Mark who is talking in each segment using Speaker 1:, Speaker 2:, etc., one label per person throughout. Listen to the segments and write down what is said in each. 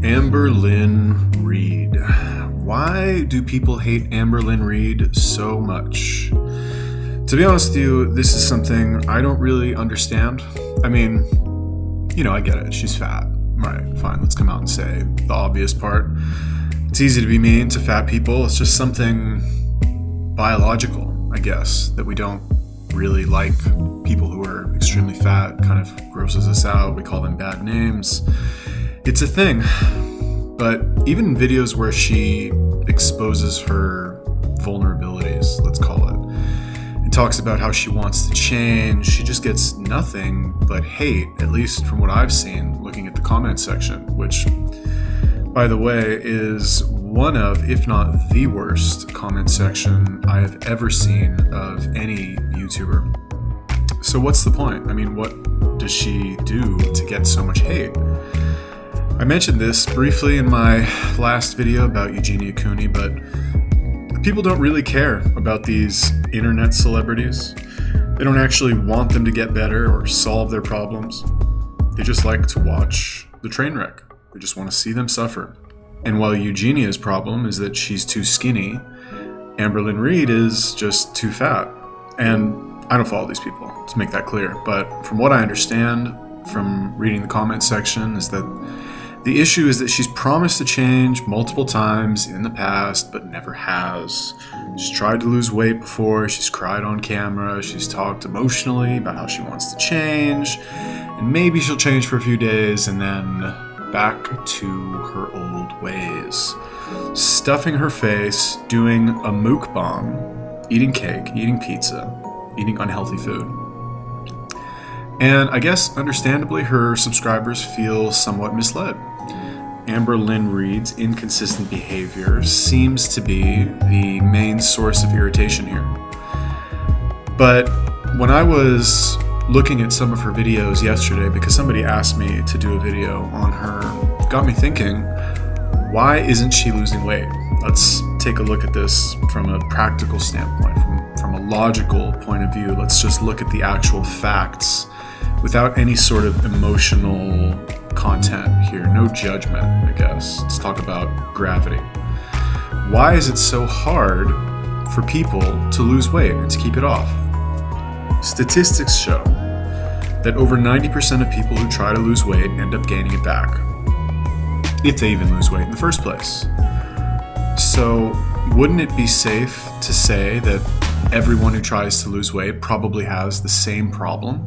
Speaker 1: Amberlynn Reid. Why do people hate Amberlynn Reid so much? To be honest with you, this is something I don't really understand. I mean, I get it. She's fat. Right, fine. Let's come out and say the obvious part. It's easy to be mean to fat people. It's just something biological, I guess, that we don't really like. People who are extremely fat kind of grosses us out. We call them bad names. It's a thing. But even in videos where she exposes her vulnerabilities, let's call it, and talks about how she wants to change, she just gets nothing but hate, at least from what I've seen looking at the comment section, which, by the way, is one of, if not the worst comment section I have ever seen of any YouTuber. So what's the point? I mean, what does she do to get so much hate? I mentioned this briefly in my last video about Eugenia Cooney, but people don't really care about these internet celebrities. They don't actually want them to get better or solve their problems. They just like to watch the train wreck. They just want to see them suffer. And while Eugenia's problem is that she's too skinny, Amberlynn Reid is just too fat. And I don't follow these people, to make that clear. But from what I understand from reading the comment section is that the issue is that she's promised to change multiple times in the past, but never has. She's tried to lose weight before, she's cried on camera, she's talked emotionally about how she wants to change, and maybe she'll change for a few days and then back to her old ways. Stuffing her face, doing a mukbang, eating cake, eating pizza, eating unhealthy food. And I guess, understandably, her subscribers feel somewhat misled. Amberlynn Reid's inconsistent behavior seems to be the main source of irritation here. But when I was looking at some of her videos yesterday, because somebody asked me to do a video on her, got me thinking, why isn't she losing weight? Let's take a look at this from a practical standpoint, from a logical point of view. Let's just look at the actual facts without any sort of emotional content here. No judgment, I guess. Let's talk about gravity. Why is it so hard for people to lose weight and to keep it off? Statistics show that over 90% of people who try to lose weight end up gaining it back, if they even lose weight in the first place. So wouldn't it be safe to say that everyone who tries to lose weight probably has the same problem?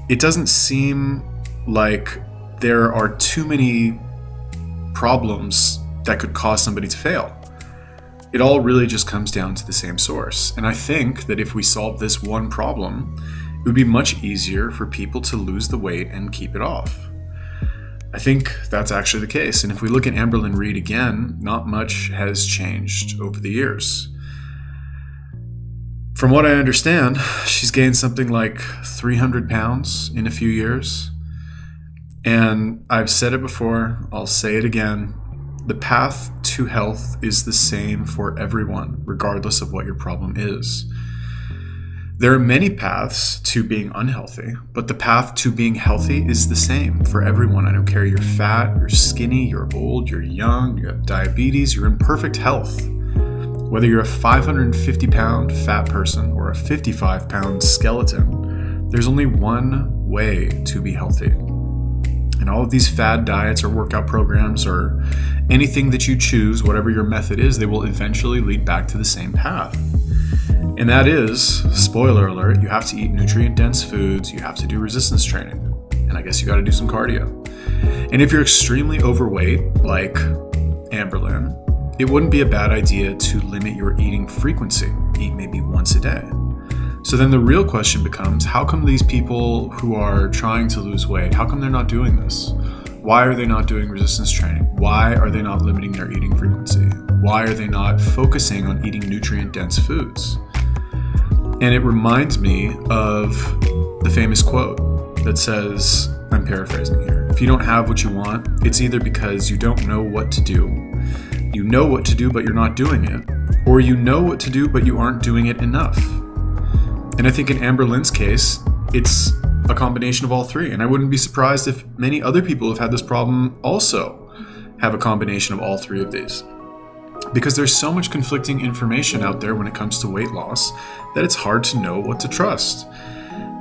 Speaker 1: It doesn't seem like there are too many problems that could cause somebody to fail. It all really just comes down to the same source. And I think that if we solve this one problem, it would be much easier for people to lose the weight and keep it off. I think that's actually the case. And if we look at Amberlynn Reid again, not much has changed over the years. From what I understand, she's gained something like 300 pounds in a few years. And I've said it before, I'll say it again. The path to health is the same for everyone, regardless of what your problem is. There are many paths to being unhealthy, but the path to being healthy is the same for everyone. I don't care, you're fat, you're skinny, you're old, you're young, you have diabetes, you're in perfect health. Whether you're a 550-pound fat person or a 55-pound skeleton, there's only one way to be healthy. And all of these fad diets or workout programs or anything that you choose, whatever your method is, they will eventually lead back to the same path. And that is, spoiler alert, you have to eat nutrient-dense foods, you have to do resistance training, and I guess you got to do some cardio. And if you're extremely overweight, like Amberlynn, it wouldn't be a bad idea to limit your eating frequency. Eat maybe once a day. So then the real question becomes, how come these people who are trying to lose weight, how come they're not doing this? Why are they not doing resistance training? Why are they not limiting their eating frequency? Why are they not focusing on eating nutrient-dense foods? And it reminds me of the famous quote that says, I'm paraphrasing here, if you don't have what you want, it's either because you don't know what to do, you know what to do but you're not doing it, or you know what to do but you aren't doing it enough. And I think in Amberlynn's case, it's a combination of all three. And I wouldn't be surprised if many other people have had this problem also. have a combination of all three of these. Because there's so much conflicting information out there when it comes to weight loss that it's hard to know what to trust.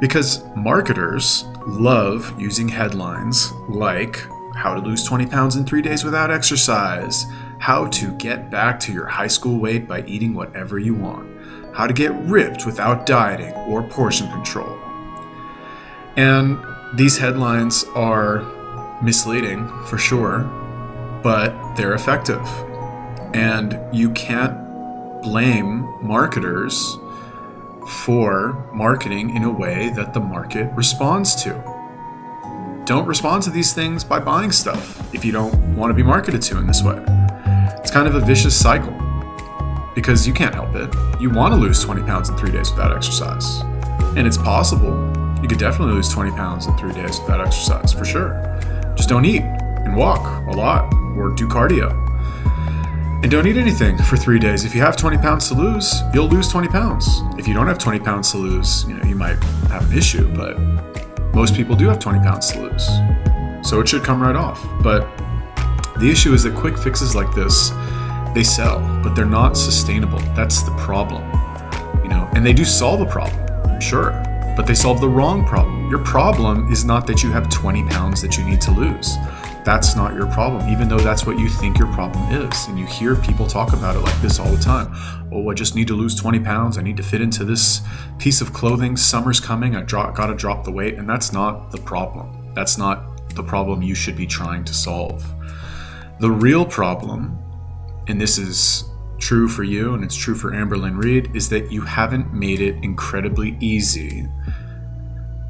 Speaker 1: Because marketers love using headlines like how to lose 20 pounds in 3 days without exercise, how to get back to your high school weight by eating whatever you want, how to get ripped without dieting or portion control. And these headlines are misleading for sure, but they're effective. And you can't blame marketers for marketing in a way that the market responds to. Don't respond to these things by buying stuff if you don't want to be marketed to in this way. It's kind of a vicious cycle because you can't help it. You want to lose 20 pounds in 3 days without exercise. And it's possible. You could definitely lose 20 pounds in 3 days without exercise, for sure. Just don't eat and walk a lot or do cardio. And don't eat anything for 3 days. If you have 20 pounds to lose, you'll lose 20 pounds. If you don't have 20 pounds to lose, you might have an issue, but most people do have 20 pounds to lose. So it should come right off. But the issue is that quick fixes like this, they sell, but they're not sustainable. That's the problem. And they do solve a problem, sure, but they solve the wrong problem. Your problem is not that you have 20 pounds that you need to lose. That's not your problem, even though that's what you think your problem is. And you hear people talk about it like this all the time. Oh, I just need to lose 20 pounds. I need to fit into this piece of clothing. Summer's coming. I got to drop the weight. And that's not the problem. That's not the problem you should be trying to solve. The real problem, and this is true for you and it's true for Amberlynn Reid, is that you haven't made it incredibly easy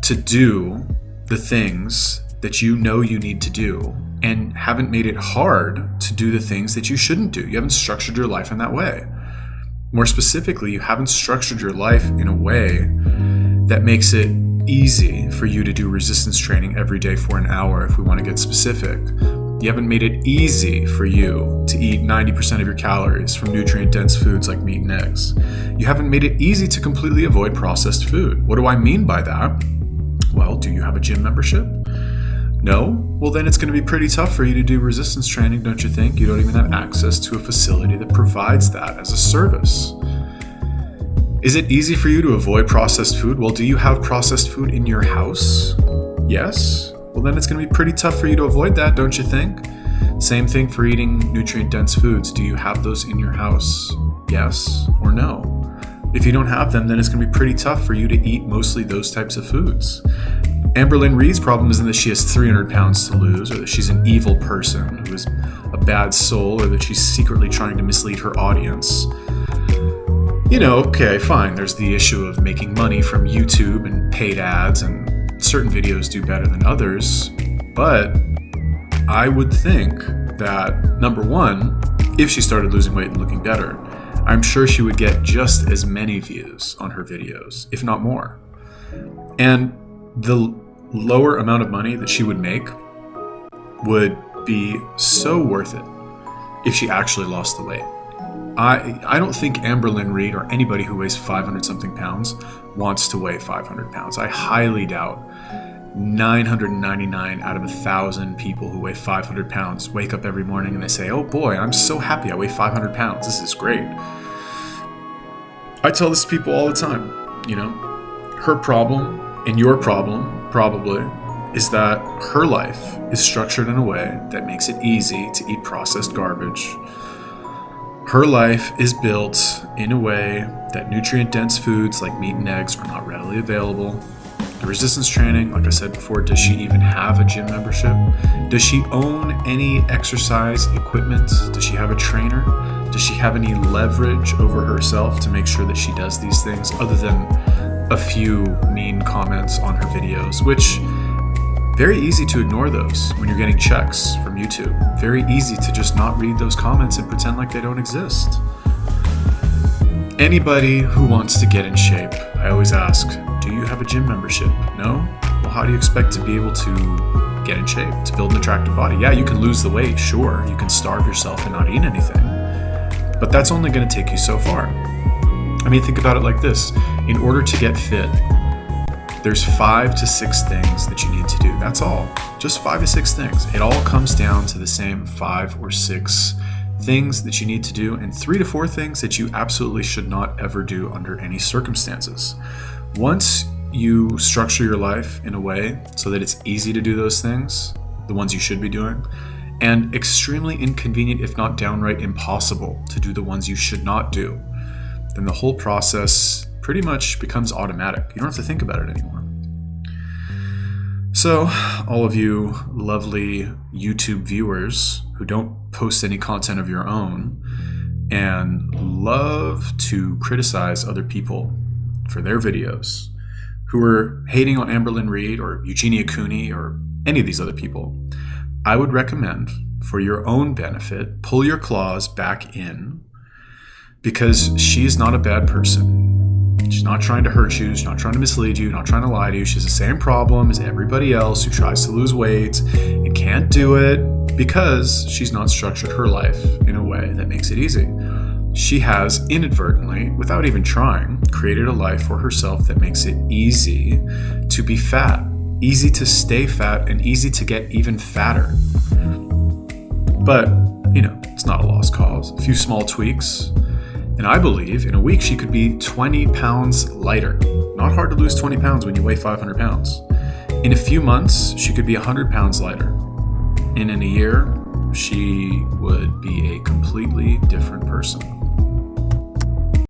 Speaker 1: to do the things that you know you need to do, and haven't made it hard to do the things that you shouldn't do. You haven't structured your life in that way. More specifically, you haven't structured your life in a way that makes it easy for you to do resistance training every day for an hour, if we want to get specific. You haven't made it easy for you to eat 90% of your calories from nutrient-dense foods like meat and eggs. You haven't made it easy to completely avoid processed food. What do I mean by that? Well, do you have a gym membership? No? Well, then it's going to be pretty tough for you to do resistance training, don't you think? You don't even have access to a facility that provides that as a service. Is it easy for you to avoid processed food? Well, do you have processed food in your house? Yes? Well, then it's going to be pretty tough for you to avoid that, don't you think? Same thing for eating nutrient-dense foods. Do you have those in your house? Yes or no? If you don't have them, then it's going to be pretty tough for you to eat mostly those types of foods. Amberlynn Reid's problem isn't that she has 300 pounds to lose, or that she's an evil person who is a bad soul, or that she's secretly trying to mislead her audience. Okay, fine, there's the issue of making money from YouTube and paid ads, and certain videos do better than others. But I would think that, number one, if she started losing weight and looking better, I'm sure she would get just as many views on her videos, if not more. And the lower amount of money that she would make would be so worth it if she actually lost the weight. I don't think Amberlynn Reid or anybody who weighs 500 something pounds wants to weigh 500 pounds. I highly doubt 999 out of 1,000 people who weigh 500 pounds wake up every morning and they say, oh boy, I'm so happy I weigh 500 pounds. This is great. I tell this to people all the time, her problem and your problem probably is that her life is structured in a way that makes it easy to eat processed garbage. Her life is built in a way that nutrient-dense foods like meat and eggs are not readily available. The resistance training, like I said before, does she even have a gym membership? Does she own any exercise equipment? Does she have a trainer? Does she have any leverage over herself to make sure that she does these things, other than a few mean comments on her videos, which very easy to ignore those when you're getting checks from YouTube. Very easy to just not read those comments and pretend like they don't exist. Anybody who wants to get in shape, I always ask, do you have a gym membership? No? Well, how do you expect to be able to get in shape, to build an attractive body? Yeah, you can lose the weight, sure. You can starve yourself and not eat anything. But that's only going to take you so far. I mean, think about it like this. In order to get fit, There's 5 to 6 things that you need to do. That's all. Just 5 to 6 things. It all comes down to the same 5 or 6 things that you need to do, and 3 to 4 things that you absolutely should not ever do under any circumstances. Once you structure your life in a way so that it's easy to do those things, the ones you should be doing, and extremely inconvenient, if not downright impossible, to do the ones you should not do, then the whole process pretty much becomes automatic. You don't have to think about it anymore. So, all of you lovely YouTube viewers who don't post any content of your own and love to criticize other people for their videos, who are hating on Amberlynn Reid or Eugenia Cooney or any of these other people, I would recommend, for your own benefit, pull your claws back in, because she's not a bad person. She's not trying to hurt you. She's not trying to mislead you, not trying to lie to you. She has the same problem as everybody else who tries to lose weight and can't do it because she's not structured her life in a way that makes it easy. She has inadvertently, without even trying, created a life for herself that makes it easy to be fat, easy to stay fat, and easy to get even fatter. But, it's not a lost cause. A few small tweaks, and I believe in a week she could be 20 pounds lighter. Not hard to lose 20 pounds when you weigh 500 pounds. In a few months, she could be 100 pounds lighter. And in a year, she would be a completely different person.